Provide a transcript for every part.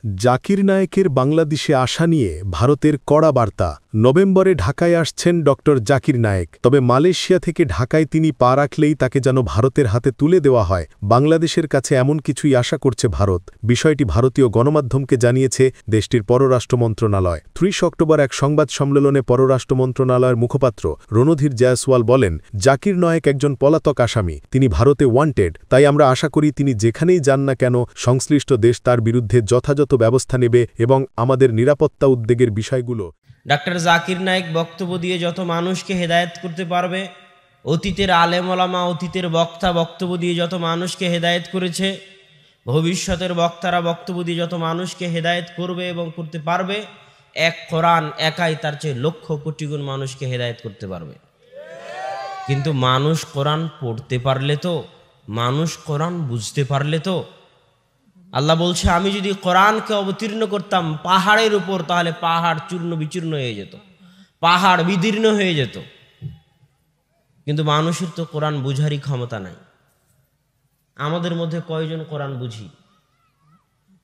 জাকির নায়েকের বাংলাদেশে আসা নিয়ে ভারতের কড়া বার্তা। নভেম্বরে ঢাকায় আসছেন ড জাকির নায়েক, তবে মালয়েশিয়া থেকে ঢাকায় তিনি পা রাখলেই তাকে যেন ভারতের হাতে তুলে দেওয়া হয়। বাংলাদেশের কাছে এমন কিছুই আশা করছে ভারত। বিষয়টি ভারতীয় গণমাধ্যমকে জানিয়েছে দেশটির পররাষ্ট্র মন্ত্রণালয়। ৩০ অক্টোবর এক সংবাদ সম্মেলনে পররাষ্ট্র মন্ত্রণালয়ের মুখপাত্র রণধীর জয়সওয়াল বলেন, জাকির নায়েক একজন পলাতক আসামি, তিনি ভারতে ওয়ান্টেড। তাই আমরা আশা করি তিনি যেখানেই যান না কেন সংশ্লিষ্ট দেশ তার বিরুদ্ধে যথাযথ ব্যবস্থা নেবে এবং আমাদের নিরাপত্তা উদ্বেগের বিষয়গুলো। ডাক্তার জাকির নায়েক বক্তব্য দিয়ে যত মানুষকে হেদায়েত করতে পারবে, অতীতের আলেম ওলামা, অতীতের বক্তা বক্তব্য দিয়ে যত মানুষকে হেদায়েত করেছে, ভবিষ্যতের বক্তারা বক্তব্য দিয়ে যত মানুষকে হেদায়েত করবে এবং করতে পারবে, এক কোরআন একাই তার চেয়ে লক্ষ কোটি গুণ মানুষকে হেদায়েত করতে পারবে। কিন্তু মানুষ কোরআন পড়তে পারলে তো, মানুষ কোরআন বুঝতে পারলে তো। আল্লাহ বলছে, আমি যদি কোরআনকে অবতীর্ণ করতাম পাহাড়ের উপর, তাহলে পাহাড় চূর্ণ বিচূর্ণ হয়ে যেত, পাহাড় বিদীর্ণ হয়ে যেত। কিন্তু মানুষের তো কোরআন বুঝারই ক্ষমতা নাই। আমাদের মধ্যে কয়জন কোরআন বুঝি?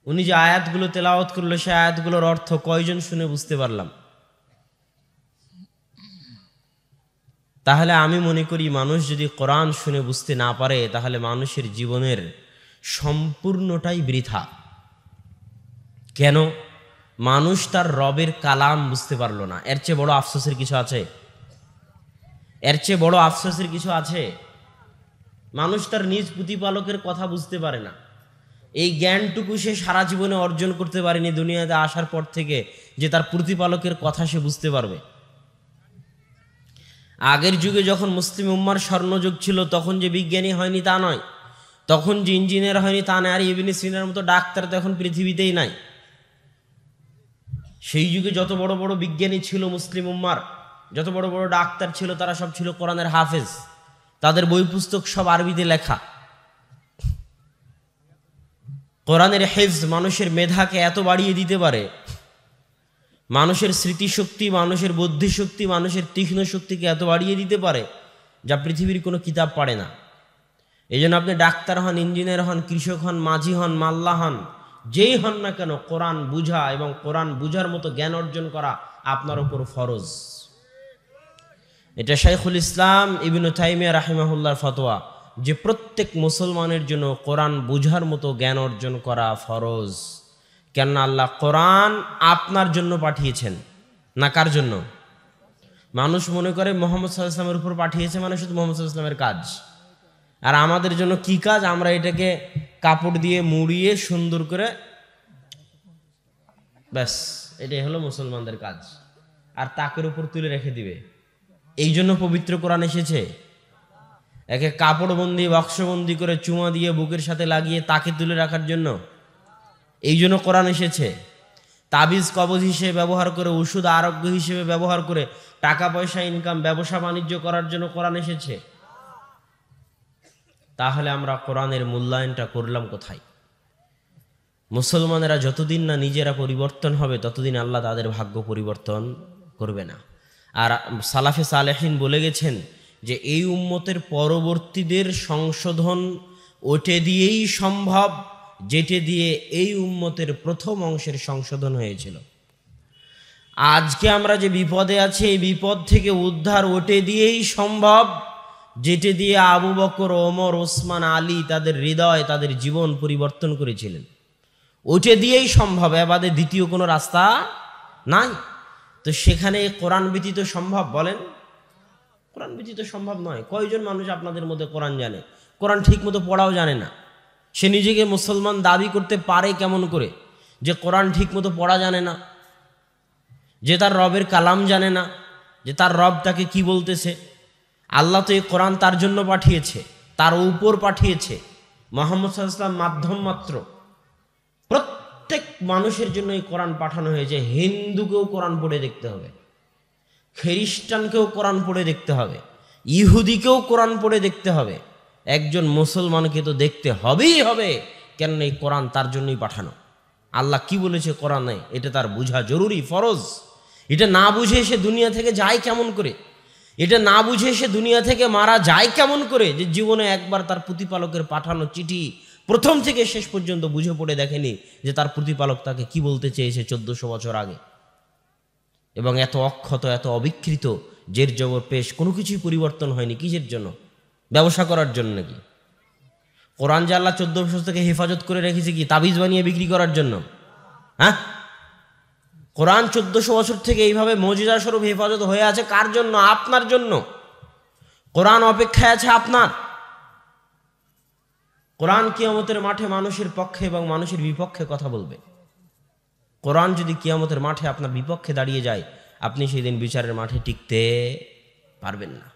উনি যে আয়াতগুলো তেলাওয়াত করলো, সে আয়াতগুলোর অর্থ কয়জন শুনে বুঝতে পারলাম? তাহলে আমি মনে করি মানুষ যদি কোরআন শুনে বুঝতে না পারে, তাহলে মানুষের জীবনের সম্পূর্ণটাই বৃথা। কেন? মানুষ তার রবের কালাম বুঝতে পারলো না। এর চেয়ে বড় আফসোসের কিছু আছে? এর চেয়ে বড় আফসোসের কিছু আছে? মানুষ তার নিজ প্রতিপালকের কথা বুঝতে পারে না। এই জ্ঞানটুকু সে সারা জীবনে অর্জন করতে পারেনি দুনিয়াতে আসার পর থেকে, যে তার প্রতিপালকের কথা সে বুঝতে পারবে। আগের যুগে যখন মুসলিম উম্মার স্বর্ণযুগ ছিল, তখন যে বিজ্ঞানী হয়নি তা নয়, তখন যে ইঞ্জিনিয়ার হয়নি তা নয়, আর ইবনে সিনার মতো ডাক্তার তো এখন পৃথিবীতেই নাই। সেই যুগে যত বড় বড় বিজ্ঞানী ছিল মুসলিম উম্মার, যত বড় বড় ডাক্তার ছিল, তারা সব ছিল কোরআনের হাফেজ। তাদের বই পুস্তক সব আরবিতে লেখা। কোরআনের হেফজ মানুষের মেধাকে এত বাড়িয়ে দিতে পারে, মানুষের স্মৃতিশক্তি, মানুষের বুদ্ধিশক্তি, মানুষের তীক্ষ্ণ শক্তিকে এত বাড়িয়ে দিতে পারে, যা পৃথিবীর কোনো কিতাব পারে না। এই জন্য আপনি ডাক্তার হন, ইঞ্জিনিয়ার হন, কৃষক হন, মাঝি হন, মাল্লা হন, যেই হন না কেন, কোরআন বুঝা এবং কোরআন বুঝার মতো জ্ঞান অর্জন করা আপনার উপর ফরজ। এটা শাইখুল ইসলাম ইবনে তাইমিয়া রাহিমাহুল্লাহর ফতোয়া, যে প্রত্যেক মুসলমানের জন্য কোরআন বুঝার মতো জ্ঞান অর্জন করা ফরজ। কেননা আল্লাহ কোরআন আপনার জন্য পাঠিয়েছেন, না কার জন্য? মানুষ মনে করে মুহাম্মদ সাল্লাল্লাহু আলাইহি ওয়াসাল্লামের উপর পাঠিয়েছে মানে শুধু মুহাম্মদ সাল্লাল্লাহু আলাইহি ওয়াসাল্লামের কাজ। আর আমাদের জন্য কি কাজ? আমরা এটাকে কাপড় দিয়ে মুড়িয়ে সুন্দর করে, ব্যাস এটাই হলো মুসলমানদের কাজ, আর তাকের উপর তুলে রেখে দিবে। এই জন্য পবিত্র কোরআন এসেছে। একে কাপড়বন্দি, বাক্সবন্দি করে চুমা দিয়ে বুকের সাথে লাগিয়ে তাকে তুলে রাখার জন্য? এই জন্য কোরআন এসেছে। তাবিজ কবজ হিসেবে ব্যবহার করে, ওষুধ আরোগ্য হিসেবে ব্যবহার করে টাকা পয়সা ইনকাম, ব্যবসা বাণিজ্য করার জন্য কোরআন এসেছে। তাহলে আমরা কোরআনের মূল্যায়নটা করলাম কোথায়? মুসলমানেরা যতদিন না নিজেরা পরিবর্তন হবে, ততদিন আল্লাহ তাদের ভাগ্য পরিবর্তন করবে না। আর সালাফে সালেহিন বলে গেছেন যে এই উম্মতের পরবর্তীদের সংশোধন ওটে দিয়েই সম্ভব, যেটে দিয়ে এই উম্মতের প্রথম অংশের সংশোধন হয়েছিল। আজকে আমরা যে বিপদে আছি, এই বিপদ থেকে উদ্ধার ওটে দিয়েই সম্ভব, যেটে দিয়ে আবু বকর, ওমর, ওসমান, আলী তাদের হৃদয়, তাদের জীবন পরিবর্তন করেছিলেন। ওটে দিয়েই সম্ভব, এ বাদে দ্বিতীয় কোনো রাস্তা নাই। তো সেখানে কোরআন ব্যতীত সম্ভব? বলেন, কোরআন ব্যতীত সম্ভব নয়। কয়জন মানুষ আপনাদের মধ্যে কোরআন জানে? কোরআন ঠিক মতো পড়াও জানে না। সে নিজেকে মুসলমান দাবি করতে পারে কেমন করে যে কোরআন ঠিক মতো পড়া জানে না, যে তার রবের কালাম জানে না, যে তার রব তাকে কি বলতেছে? আল্লাহ তো এই কোরআন তার জন্য পাঠিয়েছে, তার উপর পাঠিয়েছে। মুহাম্মদ সাল্লাল্লাহু আলাইহি ওয়াসাল্লাম মাধ্যম মাত্র। প্রত্যেক মানুষের জন্য এই কোরআন পাঠানো হয়েছে। হিন্দুকেও কোরআন পড়ে দেখতে হবে, খ্রিস্টানকেও কোরআন পড়ে দেখতে হবে, ইহুদিকেও কোরআন পড়ে দেখতে হবে। একজন মুসলমানকে তো দেখতে হবেই হবে, কেননা এই কোরআন তার জন্যই পাঠানো। আল্লাহ কি বলেছে কোরআনে, এটা তার বোঝা জরুরি, ফরজ। এটা না বুঝে সে দুনিয়া থেকে যায় কেমন করে? এটা না বুঝে সে দুনিয়া থেকে মারা যায় কেমন করে? যে জীবনে একবার তার প্রতিপালকের পাঠানো চিঠি প্রথম থেকে শেষ পর্যন্ত বুঝে পড়ে দেখেনি যে তার প্রতিপালক তাকে কি বলতে চেয়েছে 1400 বছর আগে। এবং এত অক্ষত, এত অবিকৃত, জের জবর পেশ, কোনো কিছুই পরিবর্তন হয়নি। কিসের জন্য? ব্যবসা করার জন্য নাকি? কোরআন যে আল্লাহ 1400 থেকে হেফাজত করে রেখেছে কি তাবিজ বানিয়ে বিক্রি করার জন্য? হ্যাঁ, কোরআন 1400 বছর থেকে এইভাবে মুজিজা স্বরূপ হেফাজত হয়ে আছে কার জন্য? আপনার জন্য। কোরআন অপেক্ষায় আছে আপনার। কোরআন কিয়ামতের মাঠে মানুষের পক্ষে এবং মানুষের বিপক্ষে কথা বলবে। কোরআন যদি কিয়ামতের মাঠে আপনার বিপক্ষে দাঁড়িয়ে যায়, আপনি সেই দিন বিচারের মাঠে টিকতে পারবেন না।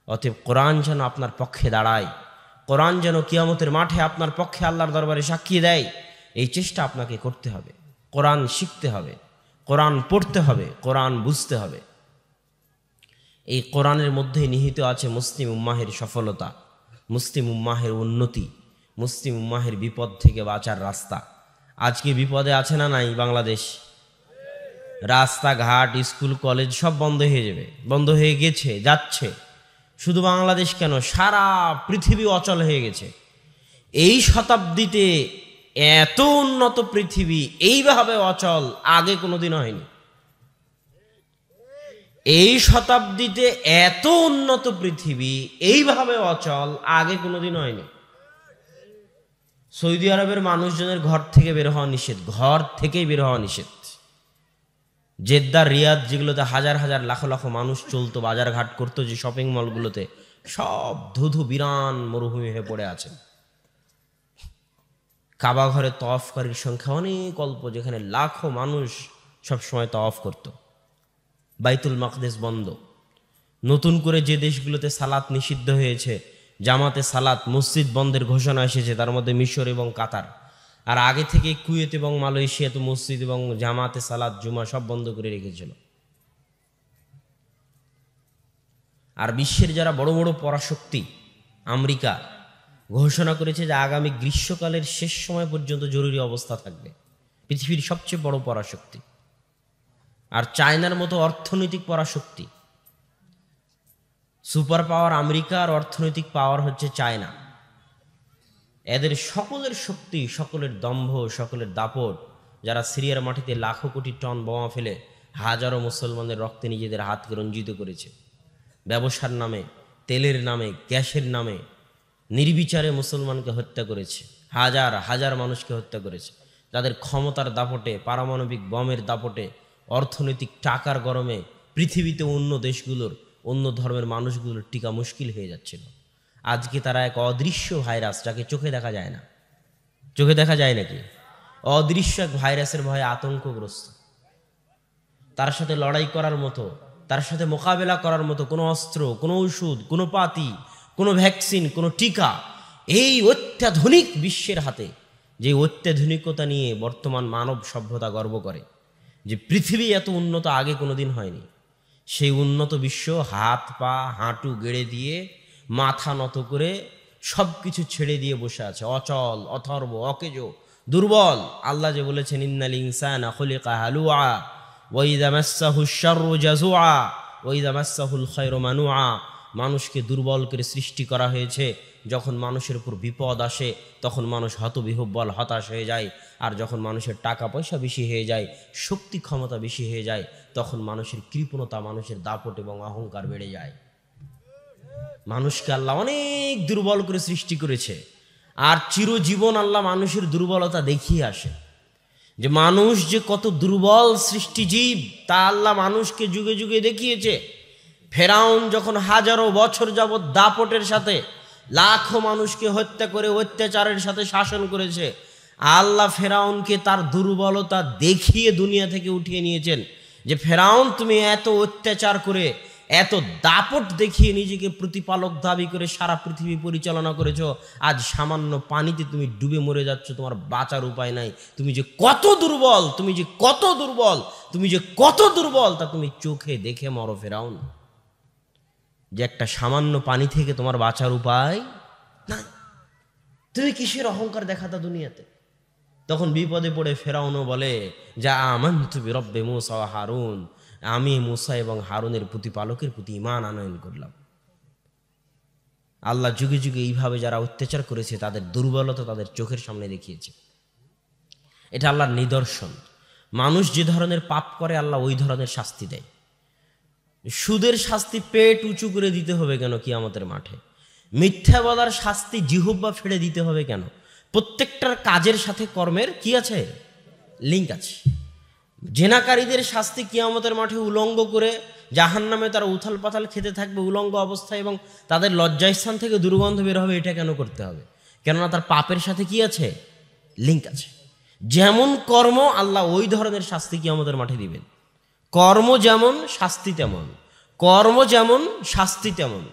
অতএব কোরআন যেন আপনার পক্ষে দাঁড়ায়, কোরআন যেন কিয়ামতের মাঠে আপনার পক্ষে আল্লাহর দরবারে সাক্ষী দেয়, এই চেষ্টা আপনাকে করতে হবে। কোরআন শিখতে হবে, কোরআন পড়তে হবে, কোরআন বুঝতে হবে। এই কোরআনের মধ্যেই নিহিত আছে মুসলিম উম্মাহের সফলতা, মুসলিম উম্মাহের উন্নতি, মুসলিম উম্মাহের বিপদ থেকে বাঁচার রাস্তা। আজকে বিপদে আছে না নাই বাংলাদেশ? রাস্তাঘাট, স্কুল, কলেজ সব বন্ধ হয়ে যাবে, বন্ধ হয়ে গেছে, যাচ্ছে। শুধু বাংলাদেশ কেন, সারা পৃথিবী অচল হয়ে গেছে। এই শতাব্দীতে এত উন্নত পৃথিবী এইভাবে অচল আগে কোনোদিন হয়নি। এই শতাব্দীতে এত উন্নত পৃথিবী এইভাবে অচল আগে কোনোদিন হয়নি। সৌদি আরবের মানুষজনের ঘর থেকে বের হওয়া নিষেধ, ঘর থেকেই বের হওয়া নিষেধ। জেদ্দা, রিয়াদ, যেগুলোতে হাজার হাজার লাখ লাখ মানুষ চলতো, বাজার ঘাট করতো, যে শপিং মলগুলোতে, সব ধুধু বিরান মরুভূমি হয়ে পড়ে আছে। কাবা ঘরে তওয়াফকারীর সংখ্যা অনেক অল্প, যেখানে লাখো মানুষ সবসময় তওয়াফ করত। বাইতুল মাকদেস বন্ধ। নতুন করে যে দেশগুলোতে সালাত নিষিদ্ধ হয়েছে, জামাতে সালাত, মসজিদ বন্ধের ঘোষণা এসেছে, তার মধ্যে মিশর এবং কাতার। আর আগে থেকে কুয়েত এবং মালয়েশিয়া তো মসজিদ এবং জামাতে সালাত, জুমা সব বন্ধ করে রেখেছিল। আর বিশ্বের যারা বড় বড় পরাশক্তি, আমেরিকা ঘোষণা করেছে যে আগামী গ্রীষ্মকালের শেষ সময় পর্যন্ত জরুরি অবস্থা থাকবে। পৃথিবীর সবচেয়ে বড় পরাশক্তি। আর চায়নার মতো অর্থনৈতিক পরাশক্তি, সুপার পাওয়ার আমেরিকা, আর অর্থনৈতিক পাওয়ার হচ্ছে চায়না। এদের সকলের শক্তি, সকলের দম্ভ, সকলের দাপট, যারা সিরিয়ার মাটিতে লাখো কোটি টন বোমা ফেলে হাজারো মুসলমানের রক্তে নিজেদের হাতকে রঞ্জিত করেছে। ব্যবসার নামে, তেলের নামে, গ্যাসের নামে নির্বিচারে মুসলমানকে হত্যা করেছে, হাজার হাজার মানুষকে হত্যা করেছে। তাদের ক্ষমতার দাপটে, পারমাণবিক বমের দাপটে, অর্থনৈতিক টাকার গরমে পৃথিবীতে অন্য দেশগুলোর, অন্য ধর্মের মানুষগুলোর টিকা মুশকিল হয়ে যাচ্ছিল। আজকে তারা এক অদৃশ্য ভাইরাস, যাকে চোখে দেখা যায় না, চোখে দেখা যায় নাকি, অদৃশ্য এক ভাইরাসের ভয়ে আতঙ্কগ্রস্ত। তার সাথে লড়াই করার মতো, তার সাথে মোকাবেলা করার মতো কোনো অস্ত্র, কোনো ওষুধ, কোনো পাতি, কোনো ভ্যাকসিন, কোনো টিকা এই অত্যাধুনিক বিশ্বের হাতে, যে অত্যাধুনিকতা নিয়ে বর্তমান মানব সভ্যতা গর্ব করে, যে পৃথিবী এত উন্নত আগে কোনোদিন হয়নি, সেই উন্নত বিশ্ব হাত পা হাঁটু গেড়ে দিয়ে, মাথা নত করে, সব কিছু ছেড়ে দিয়ে বসে আছে, অচল, অথর্ব, অকেজো, দুর্বল। আল্লাহ যে বলেছেন, ইন্নাল ইনসানা খুলিকা হালুআ ওয়া ইযা মাসসাহুশ শাররু জাযুআ ওয়া ইযা মাসসাহুল খায়রু মানুআ। মানুষকে দুর্বল করে সৃষ্টি করা হয়েছে। যখন মানুষের উপর বিপদ আসে তখন মানুষ হতবিহ্বল, হতাশ হয়ে যায়। আর যখন মানুষের টাকা পয়সা বেশি হয়ে যায়, শক্তি ক্ষমতা বেশি হয়ে যায়, তখন মানুষের কৃপণতা, মানুষের দাপট এবং অহংকার বেড়ে যায়। মানুষকে আল্লাহ অনেক দুর্বল করে সৃষ্টি করেছে। আর চিরজীবন আল্লাহ মানুষের দুর্বলতা দেখিয়ে আসে, যে মানুষ যে কত দুর্বল সৃষ্টিজীব, তা আল্লাহ মানুষকে যুগে যুগে দেখিয়েছে। ফেরাউন যখন হাজারো বছর যাবৎ দাপটের সাথে লাখো মানুষকে হত্যা করে অত্যাচারের সাথে শাসন করেছে, আল্লাহ ফেরাউনকে তার দুর্বলতা দেখিয়ে দুনিয়া থেকে উঠিয়ে নিয়েছেন। যে ফেরাউন, তুমি এত অত্যাচার করে, এত দাপট দেখিয়ে নিজেকে প্রতিপালক দাবি করে সারা পৃথিবী পরিচালনা করেছ, আজ সামান্য পানিতে তুমি ডুবে মরে যাচ্ছ, তোমার বাঁচার উপায় নাই। তুমি যে কত দুর্বল, তুমি যে কত দুর্বল, তুমি যে কত দুর্বল, তা তুমি চোখে দেখে মরো ফেরাউন। যে একটা সামান্য পানি থেকে তোমার বাঁচার উপায় নাই, তুমি কিসের অহংকার দেখাতা দুনিয়াতে? তখন বিপদে পড়ে ফেরাউনও বলে, যা আমানতু বিরব্বি মূসা ওয়া হারুন, আমি মূসা এবং হারুনের প্রতিপালকের প্রতি ঈমান আনয়ন করলাম। আল্লাহ যুগে যুগে এইভাবে যারা অত্যাচার করেছে তাদের দুর্বলতা তাদের চোখের সামনে দেখিয়েছে। এটা আল্লাহর নিদর্শন। মানুষ যে ধরনের পাপ করে আল্লাহ ওই ধরনের শাস্তি দেয়। সুদের শাস্তি পেট উঁচু করে দিতে হবে কেন কিয়ামতের মাঠে? মিথ্যা বলার শাস্তি জিহ্বা ফেড়ে দিতে হবে কেন? প্রত্যেকটার কাজের সাথে কর্মের কি আছে? লিঙ্ক আছে। জেনাকারীদের শাস্তি কিয়ামতের মাঠে উলঙ্গ করে জাহান্নামে তারা উথাল পাথাল খেতে থাকবে উলঙ্গ অবস্থায়, এবং তাদের লজ্জাস্থান থেকে দুর্গন্ধ বের হবে। এটা কেন করতে হবে? কেননা তার পাপের সাথে কি আছে? লিঙ্ক আছে। যেমন কর্ম আল্লাহ ওই ধরনের শাস্তি কিয়ামতের মাঠে দিবেন। কর্ম যেমন শাস্তি তেমন, কর্ম যেমন শাস্তি তেমন।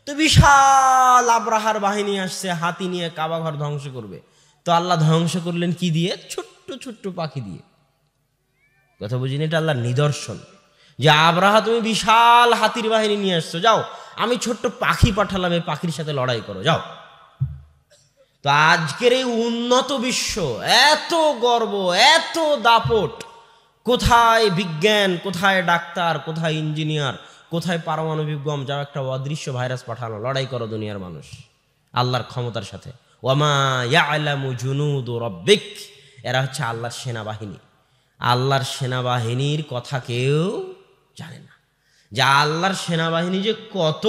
তো বিশাল আব্রাহার বাহিনী আসছে হাতি নিয়ে, কাবা ঘর ধ্বংস করবে। তো আল্লাহ ধ্বংস করলেন কি দিয়ে? ছোট্ট ছোট্ট পাখি দিয়ে। কথা বুঝিনি? এটা আল্লাহর নিদর্শন যে আব্রাহা তুমি বিশাল হাতির বাহিনী নিয়ে আসছো, যাও আমি ছোট্ট পাখি পাঠালাম, এই পাখির সাথে লড়াই করো, যাও। তো আজকের এই উন্নত বিশ্ব, এত গর্ব, এত দাপট, কোথায় বিজ্ঞান, কোথায় ডাক্তার, কোথায় ইঞ্জিনিয়ার, কোথায় পারমাণবিক বম? যাও একটা অদৃশ্য ভাইরাস পাঠানো, লড়াই করো দুনিয়ার মানুষ আল্লাহর ক্ষমতার সাথে। ওয়ামা ইয়ালামু জুনুদু রাব্বিক, এরা হচ্ছে আল্লাহর সেনাবাহিনী। আল্লাহর সেনাবাহিনীর কথা কেউ জানে না, যে আল্লাহর সেনাবাহিনী যে কত,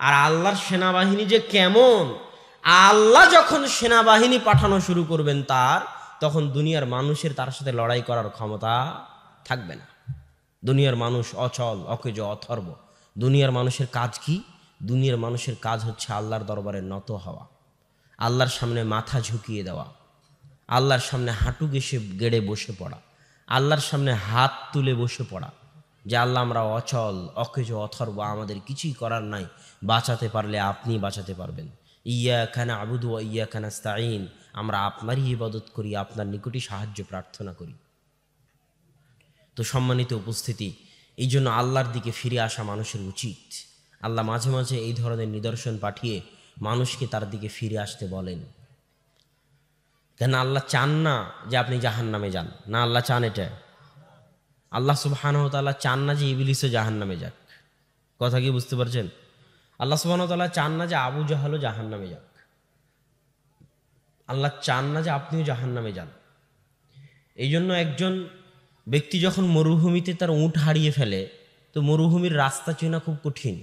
আর আল্লাহর সেনাবাহিনী যে কেমন। আল্লাহ যখন সেনাবাহিনী পাঠানো শুরু করবেন তখন দুনিয়ার মানুষের তার সাথে লড়াই করার ক্ষমতা থাকবে না। দুনিয়ার মানুষ অচল, অকেজ, অথর্ব। দুনিয়ার মানুষের কাজ কি? দুনিয়ার মানুষের কাজ হচ্ছে আল্লাহর দরবারে নত হওয়া, আল্লাহর সামনে মাথা ঝুঁকিয়ে দেওয়া, আল্লাহর সামনে হাঁটু গেড়ে বসে পড়া, আল্লাহর সামনে হাত তুলে বসে পড়া, যে আল্লাহ আমরা অচল, অকেজ, অথর্ব, আমাদের কিছুই করার নাই, বাঁচাতে পারলে আপনি বাঁচাতে পারবেন। ইয়াকা না'বুদু ওয়া ইয়াকা নাস্তাঈন, আমরা আপনারই ইবাদত করি, আপনার নিকটই সাহায্য প্রার্থনা করি। তো সম্মানিত উপস্থিতি, এই জন্য আল্লাহর দিকে ফিরে আসা মানুষের উচিত। আল্লাহ মাঝে মাঝে এই ধরনের নিদর্শন পাঠিয়ে মানুষকে তার দিকে ফিরে আসতে বলেন। কেন আল্লাহ চান না যে আপনি জাহান্নামে যান, না আল্লাহ চান এটা? আল্লাহ সুবহানাহু ওয়া তাআলা চান না যে ইবলিসও জাহান্নামে যাক। কথা কি বুঝতে পারছেন? আল্লাহ সুবহানাহু ওয়া তাআলা চান না যে আবু জাহালও জাহান্নামে যাক। আল্লাহ চান না যে আপনিও জাহান্নামে যান। এই জন্য একজন ব্যক্তি যখন মরুভূমিতে তার উট হারিয়ে ফেলে, তো মরুভূমির রাস্তা চেনা খুব কঠিন।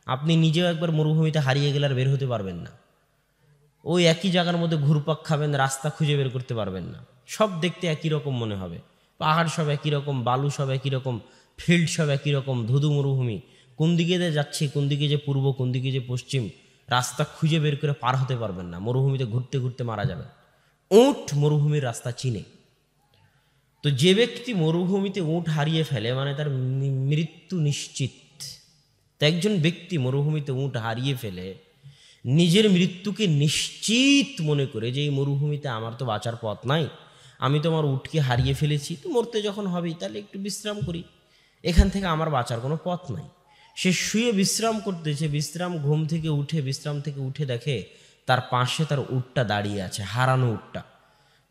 আপনি নিজেও একবার মরুভূমিতে হারিয়ে গেলে আর বের হতে পারবেন না। ওই একই জায়গার মধ্যে ঘুরপাক খাবেন, রাস্তা খুঁজে বের করতে পারবেন না। সব দেখতে একই রকম মনে হবে, পাহাড় সব একই রকম, বালু সব একই রকম, ফিল্ড সব একই রকম, ধুধু মরুভূমি। কোন দিকে যে যাচ্ছি, কোন দিকে যে পূর্ব, কোন দিকে যে পশ্চিম, রাস্তা খুঁজে বের করে পার হতে পারবেন না। মরুভূমিতে ঘুরতে ঘুরতে মারা যাবেন। উট মরুভূমির রাস্তা চিনে। তো যে ব্যক্তি মরুভূমিতে উট হারিয়ে ফেলে মানে তার মৃত্যু নিশ্চিত। তো একজন ব্যক্তি মরুভূমিতে উট হারিয়ে ফেলে নিজের মৃত্যুকে নিশ্চিত মনে করে যে এই মরুভূমিতে আমার তো বাঁচার পথ নাই, আমি তো আমার উটকে হারিয়ে ফেলেছি, তো মরতে যখন হবেই তাহলে একটু বিশ্রাম করি, এখান থেকে আমার বাঁচার কোনো পথ নাই। সে শুয়ে বিশ্রাম করতেছে, ঘুম থেকে উঠে বিশ্রাম থেকে উঠে দেখে তার পাশে তার উটটা দাঁড়িয়ে আছে, হারানো উটটা।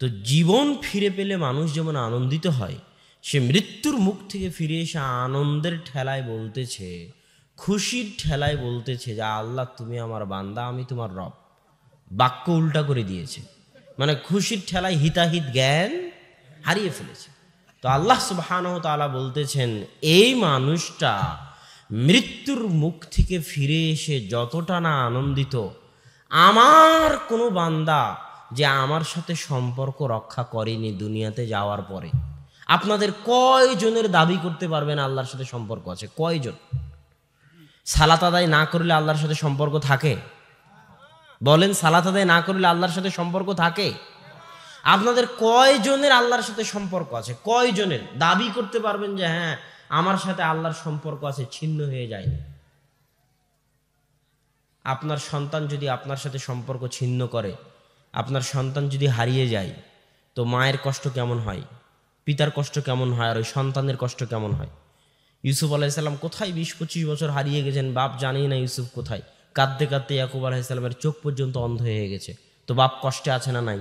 তো জীবন ফিরে পেলে মানুষ যেমন আনন্দিত হয়, সে মৃত্যুর মুখ থেকে ফিরে এসে আনন্দের ঠেলায় বলতেছে, খুশির ঠেলায় বলতেছে যে আল্লাহ তুমি আমার বান্দা, আমি তোমার রব। বাক্য উল্টা করে দিয়েছে, মানে খুশির ঠেলায় হিতাহিত জ্ঞান হারিয়ে ফেলেছে। তো আল্লাহ সুবহানাহু ওয়া তাআলা বলতেছেন এই মানুষটা মৃত্যুর মুখ থেকে ফিরে এসে যতটা না আনন্দিত, আমার কোনো বান্দা যে আমার সাথে সম্পর্ক রক্ষা করেনি দুনিয়াতে যাওয়ার পরে। আপনাদের কয়জনের দাবি করতে পারবেন আল্লাহর সাথে সম্পর্ক আছে? কয়জন? সালাত আদায় না করলে আল্লাহর সাথে সম্পর্ক থাকে? বলেন, সালাত আদায় না করলে আল্লাহর সাথে সম্পর্ক থাকে? আপনাদের কয়জনের আল্লাহর সাথে সম্পর্ক আছে? কয়জনের দাবি করতে পারবেন যে হ্যাঁ আমার সাথে আল্লাহর সম্পর্ক আছে, ছিন্ন হয়ে যায়নি? আপনার সন্তান যদি আপনার সাথে সম্পর্ক ছিন্ন করে, আপনার সন্তান যদি হারিয়ে যায়, তো মায়ের কষ্ট কেমন হয়, পিতার কষ্ট কেমন হয়, আর ওই সন্তানের কষ্ট কেমন হয়? ইউসুফ আলাইহিস সালাম কোথায় 20-25 বছর হারিয়ে গেছেন, বাপ জানেই না ইউসুফ কোথায়। কাঁদতে কাঁদতে ইয়াকুব আলাইহিস সালামের চোখ পর্যন্ত অন্ধ হয়ে গেছে। তো বাপ কষ্টে আছে না নাই?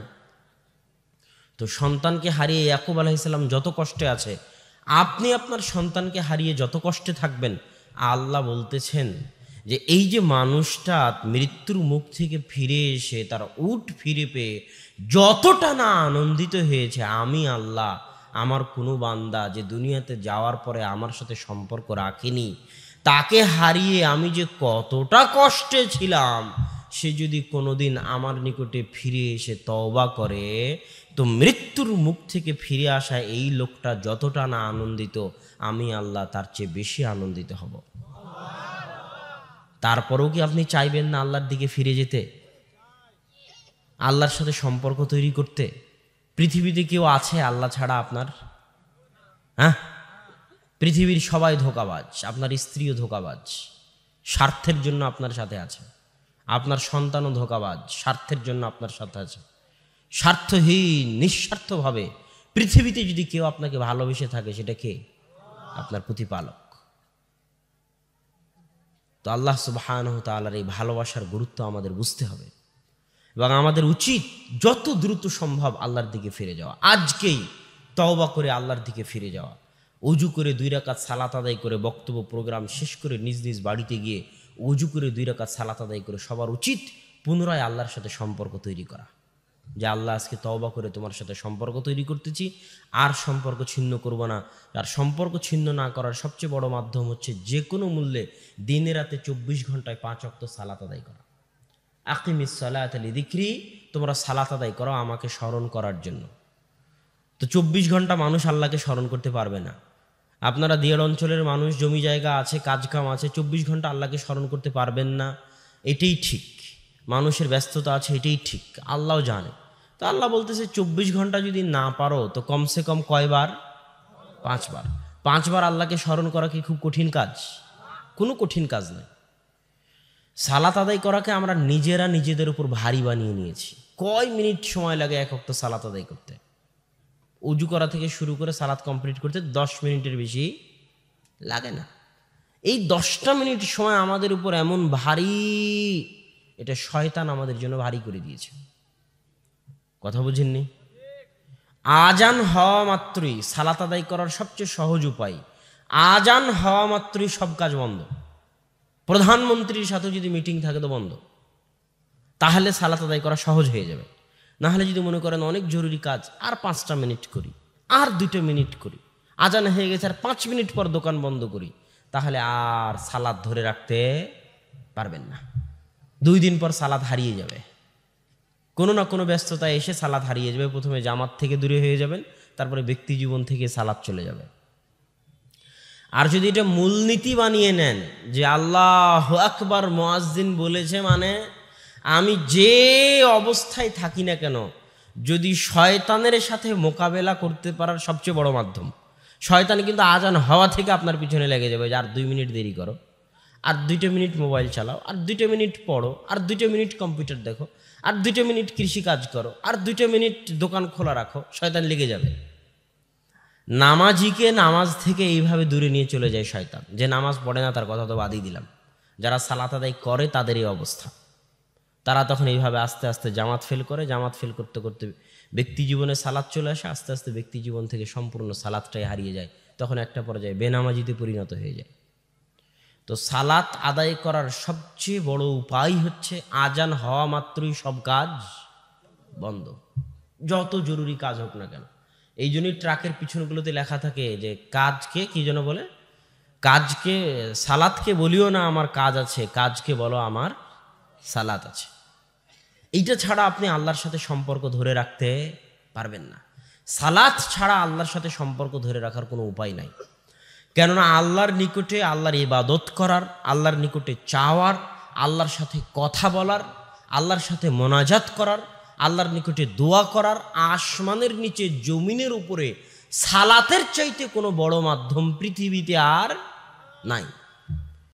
তো সন্তানকে হারিয়ে ইয়াকুব আলাইহিস সালাম যত কষ্টে আছে, আপনি আপনার সন্তানকে হারিয়ে যত কষ্টে থাকবেন, আল্লাহ বলতেছেন যে এই যে মানুষটা মৃত্যুর মুখ থেকে ফিরে এসে তার উট ফিরে পেয়ে যতটা না আনন্দিত হয়েছে, আমি আল্লাহ আমার কোনো বান্দা যে দুনিয়াতে যাওয়ার পরে আমার সাথে সম্পর্ক রাখেনি, তাকে হারিয়ে আমি যে কতটা কষ্টে ছিলাম, সে যদি কোনোদিন আমার নিকটে ফিরে এসে তওবা করে, তো মৃত্যুর মুখ থেকে ফিরে আসা এই লোকটা যতটা না আনন্দিত, আমি আল্লাহ তার চেয়ে বেশি আনন্দিত হব। তারপরেও কি আপনি চাইবেন না আল্লাহর দিকে ফিরে যেতে, আল্লাহর সাথে সম্পর্ক তৈরি করতে? পৃথিবীতে কেউ আছে আল্লাহ ছাড়া আপনার? হ্যাঁ, পৃথিবীর সবাই ধোঁকাবাজ, আপনার স্ত্রীও ধোঁকাবাজ, স্বার্থের জন্য আপনার সাথে আছে। আপনার সন্তানও ধোঁকাবাজ, স্বার্থের জন্য আপনার সাথে আছে। স্বার্থহীন নিঃস্বার্থভাবে পৃথিবীতে যদি কেউ আপনাকে ভালোবেসে থাকে, সেটা কে? আপনার প্রতিপালক। তো আল্লাহ সুবহানাহু ওয়া তাআলার এই ভালোবাসার গুরুত্ব আমাদের বুঝতে হবে এবং আমাদের উচিত যত দ্রুত সম্ভব আল্লাহর দিকে ফিরে যাওয়া। আজকেই তওবা করে আল্লাহর দিকে ফিরে যাওয়া, ওযু করে 2 রাকাত সালাত আদায় করে, বক্তব্য প্রোগ্রাম শেষ করে নিজ নিজ বাড়িতে গিয়ে ওযু করে 2 রাকাত সালাত আদায় করে সবার উচিত পুনরায় আল্লাহর সাথে সম্পর্ক তৈরি করা। যে আল্লাহ, আজকে তওবা করে তোমার সাথে সম্পর্ক তৈরি করতেছি, আর সম্পর্ক ছিন্ন করব না। আর সম্পর্ক ছিন্ন না করার সবচেয়ে বড় মাধ্যম হচ্ছে যে কোনো মূল্যে দিনে রাতে 24 ঘন্টায় 5 ওয়াক্ত সালাত আদায় করা। আকিমিস সালাতা লিযিকরি, তোমরা সালাত আদায় করো আমাকে স্মরণ করার জন্য। তো 24 ঘন্টা মানুষ আল্লাহকে স্মরণ করতে পারবে না। আপনারা দিয়ার অঞ্চলের মানুষ, জমি জায়গা আছে, কাজকাম আছে, 24 ঘন্টা আল্লাহকে স্মরণ করতে পারবেন না, এটাই ঠিক। মানুষের ব্যস্ততা আছে, এটাই ঠিক, আল্লাহও জানে। তো আল্লাহ বলতেছে 24 ঘন্টা যদি না পারো তো কমসে কম কয়বার? 5 বার। 5 বার আল্লাহকে স্মরণ করা কি খুব কঠিন কাজ? কোনো কঠিন কাজ নয়। সালাত আদায় করাকে আমরা নিজেরা নিজেদের উপর ভারী বানিয়ে নিয়েছি। কয় মিনিট সময় লাগে এক ওয়াক্ত সালাত আদায় করতে? উজু করা থেকে শুরু করে সালাত কমপ্লিট করতে 10 মিনিটের বেশি লাগে না। এই 10টা মিনিট সময় আমাদের উপর এমন ভারী, এটা শয়তান আমাদের জন্য ভারী করে দিয়েছে। কথা বুঝেননি? আজান হওয়া মাত্রই সালাত আদায় করার সবচেয়ে সহজ উপায়, আজান হওয়া মাত্রই সব কাজ বন্ধ। প্রধানমন্ত্রীর সাথে যদি মিটিং থাকে তো বন্ধ, তাহলে সালাত আদায় করা সহজ হয়ে যাবে। না হলে যদি মনে করেন অনেক জরুরি কাজ, আর 5টা মিনিট করি, আর 2টা মিনিট করি, আজান হয়ে গেছে আর 5 মিনিট পর দোকান বন্ধ করি, তাহলে আর সালাত ধরে রাখতে পারবেন না। 2 দিন পর সালাত হারিয়ে যাবে, কোনো না কোনো ব্যস্ততায় এসে সালাত হারিয়ে যাবে। প্রথমে জামাত থেকে দূরে হয়ে যাবেন, তারপরে ব্যক্তি জীবন থেকে সালাত চলে যাবে। আর যদি এটা মূলনীতি বানিয়ে নেন যে আল্লাহু আকবার মুয়াজ্জিন বলেছে মানে আমি যে অবস্থায় থাকি না কেন, যদি শয়তানের সাথে মোকাবেলা করতে পারার সবচেয়ে বড় মাধ্যম, শয়তান কিন্তু আজান হওয়া থেকে আপনার পিছনে লেগে যাবে যে আর 2 মিনিট দেরি করো, আর 2টা মিনিট মোবাইল চালাও, আর 2টা মিনিট পড়ো, আর 2টা মিনিট কম্পিউটার দেখো, আর 2টা মিনিট কৃষি কাজ করো, আর 2টা মিনিট দোকান খোলা রাখো। শয়তান লেগে যাবে। নামাজিকে নামাজ থেকে এইভাবে দূরে নিয়ে চলে যায় শয়তান। যে নামাজ পড়ে না তার কথা তো বাদই দিলাম, যারা সালাত আদায় করে তাদের এই অবস্থা। তারা তখন এইভাবে আস্তে আস্তে জামাত ফেল করে, জামাত ফেল করতে করতে ব্যক্তি জীবনে সালাত চলে আসে, আস্তে আস্তে ব্যক্তি জীবন থেকে সম্পূর্ণ সালাতটাই হারিয়ে যায়। তখন একটা পর্যায়ে বেনামাজিতে পরিণত হয়ে যায়। তো সালাত আদায় করার সবচেয়ে বড় উপায় হচ্ছে আজান হওয়া মাত্রই সব কাজ বন্ধ, যত জরুরি কাজ হোক না কেন। এই জন্যই ট্রাকের পিছনগুলোতে লেখা থাকে যে কাজকে কি যেন বলে, কাজকে সালাতকে বলিও না আমার কাজ আছে, কাজকে বলো আমার সালাত আছে। এইটা ছাড়া আপনি আল্লাহর সাথে সম্পর্ক ধরে রাখতে পারবেন না। সালাত ছাড়া আল্লাহর সাথে সম্পর্ক ধরে রাখার কোনো উপায় নাই। কেননা আল্লাহর নিকটে আল্লাহর ইবাদত করার, আল্লাহর নিকটে চাওয়ার, আল্লাহর সাথে কথা বলার, আল্লাহর সাথে মোনাজাত করার, আল্লাহর নিকটে দোয়া করার, আসমানের নিচে জমিনের উপরে সালাতের চাইতে কোনো বড় মাধ্যম পৃথিবীতে আর নাই।